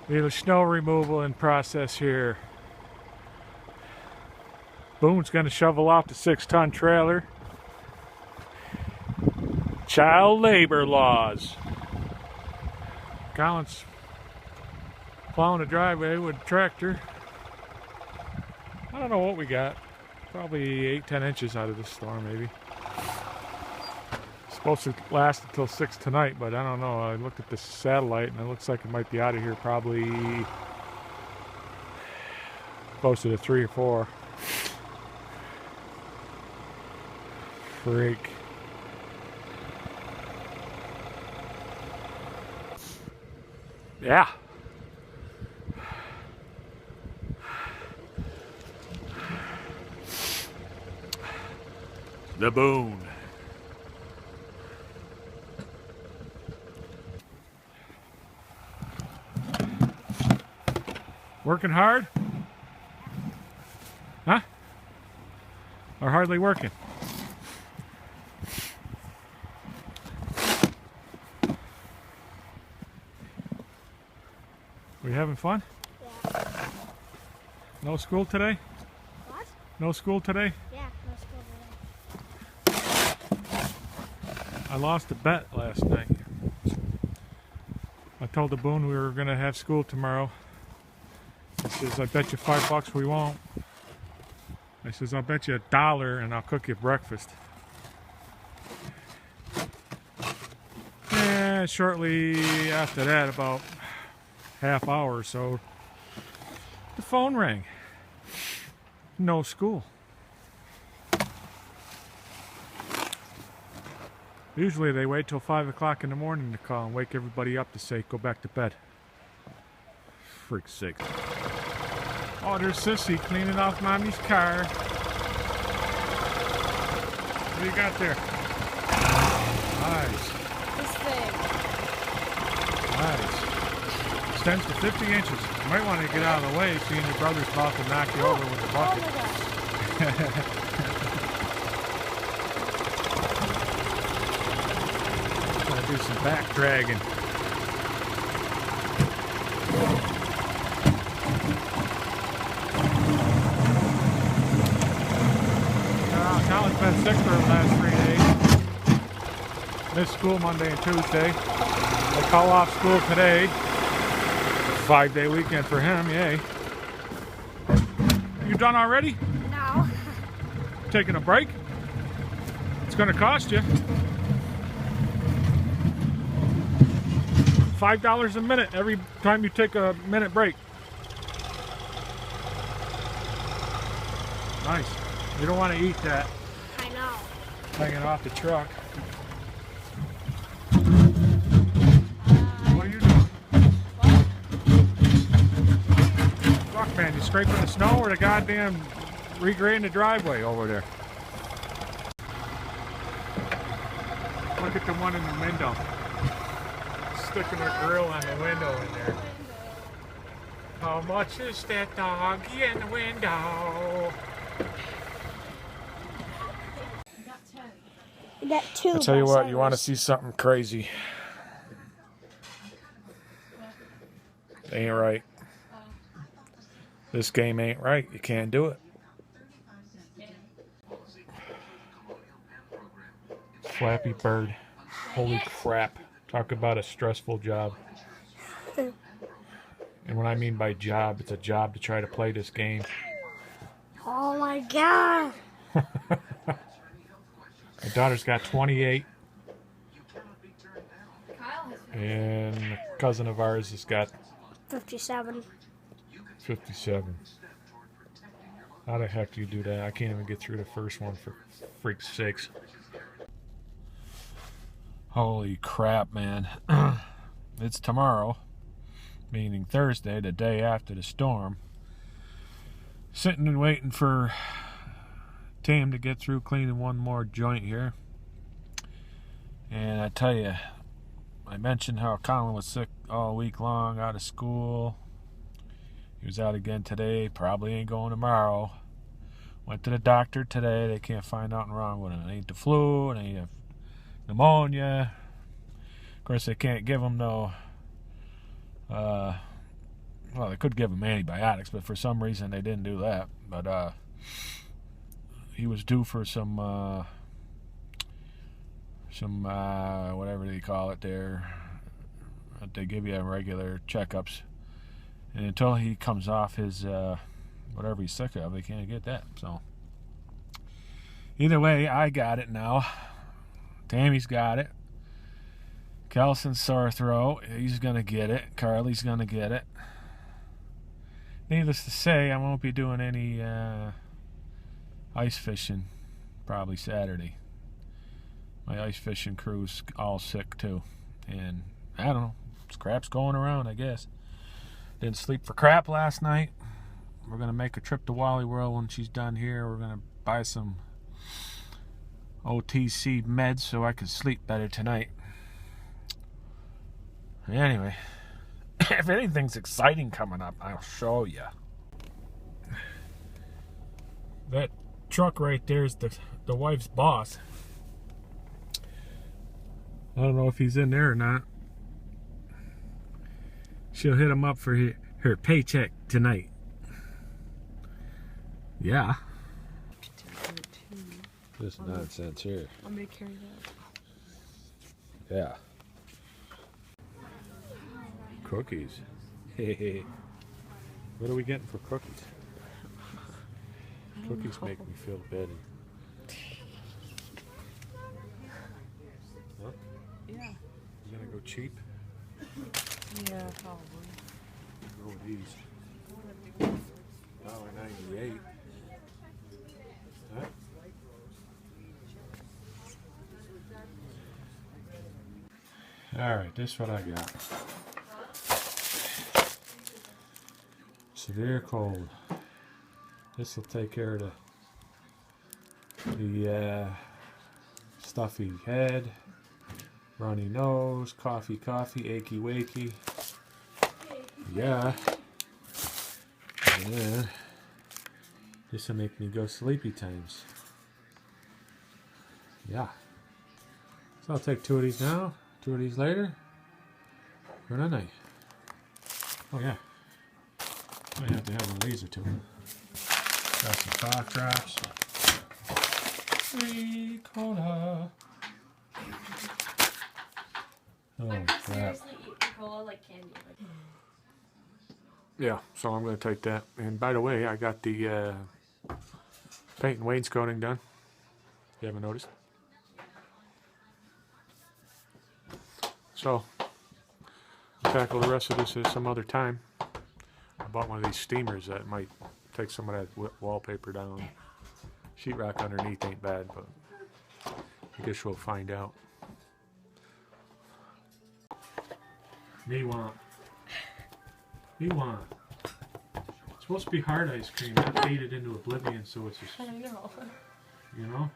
We have a snow removal in process here. Boone's going to shovel off the 6-ton trailer. Child labor laws. Colin's plowing the driveway with a tractor. I don't know what we got. Probably 8-10 inches out of this storm, maybe. It's supposed to last until 6 tonight, but I don't know. I looked at the satellite and it looks like it might be out of here probably closer to 3 or 4. Freak. Yeah. The Boone. Working hard? Huh? Or hardly working? We having fun? Yeah. No school today? What? No school today? Yeah, no school today. I lost a bet last night. I told the Boone we were going to have school tomorrow. He says, I bet you $5 we won't. I says, I'll bet you $1 and I'll cook you breakfast. And shortly after that, about half hour or so, the phone rang. No school. Usually they wait till 5 o'clock in the morning to call and wake everybody up to say, go back to bed. Freak's sake. Oh, there's Sissy cleaning off Mommy's car. What do you got there? Nice. This thing. Nice. Extends to 50 inches. You might want to get out of the way, seeing your brother's about to knock you over with the Oh bucket. my gosh. Gotta do some back dragging. Colin's been sick for the last 3 days. Missed school Monday and Tuesday. They call off school today. 5-day weekend for him, yay. You done already? No. Taking a break? It's gonna cost you $5 a minute every time you take a minute break. Nice. You don't want to eat that I know. hanging off the truck. What are you doing? Fuck, man, you scraping the snow or the goddamn regrading the driveway over there? Look at the one in the window. Sticking her grill on the window in there. How much is that doggy in the window? You got 2. I'll tell you what, you want to see something crazy. Ain't right. This game ain't right. You can't do it. Flappy Bird. Holy crap. Talk about a stressful job. And what I mean by job, it's a job to try to play this game. Oh my god. My daughter's got 28. And a cousin of ours has got 57. 57. How the heck do you do that? I can't even get through the first one for freak's sakes. Holy crap, man. It's tomorrow, meaning Thursday, the day after the storm. Sitting and waiting for Tim to get through cleaning one more joint here. And I tell you, I mentioned how Colin was sick all week long, out of school. He was out again today, probably ain't going tomorrow. Went to the doctor today, they can't find nothing wrong with him. It ain't the flu, it ain't pneumonia. Of course, they can't give him no well, they could give him antibiotics, but for some reason they didn't do that. But he was due for some whatever they call it there. They give you regular checkups, and until he comes off his whatever he's sick of, they can't get that. So either way, I got it now. Tammy's got it. Kelson's sore throat. He's gonna get it. Carly's gonna get it. Needless to say, I won't be doing any ice fishing probably Saturday. My ice fishing crew's all sick too, and I don't know. Crap's going around, I guess. Didn't sleep for crap last night. We're gonna make a trip to Wally World when she's done here. We're gonna buy some OTC meds so I can sleep better tonight. Anyway, if anything's exciting coming up, I'll show you. That truck right there is the wife's boss. I don't know if he's in there or not. She'll hit him up for her paycheck tonight. Yeah. This nonsense here. I'm gonna carry that. Yeah. Cookies. Hey. What are we getting for cookies? Cookies make me feel better. Huh? Yeah. You gonna go cheap? Yeah, probably. Go with these. $1.98. Huh? Alright, this is what I got. Severe cold. This will take care of the stuffy head, runny nose, coughy, achy, wakey. Yeah. And then this will make me go sleepy times. Yeah. So I'll take 2 of these now, 2 of these later. Good night. Oh yeah. I have to have a laser too. Got some cough drops. Free cola. Oh crap. Seriously, eat cola like candy. Yeah, so I'm going to take that. And by the way, I got the paint and wainscoting done. You haven't noticed? So, I'll tackle the rest of this at some other time. I bought one of these steamers that might take some of that wallpaper down. Sheetrock underneath ain't bad, but I guess we'll find out. Me want. It's supposed to be hard ice cream, not faded into oblivion, so it's just, I know. you know?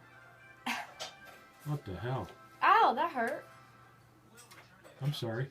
What the hell? Ow, that hurt. I'm sorry.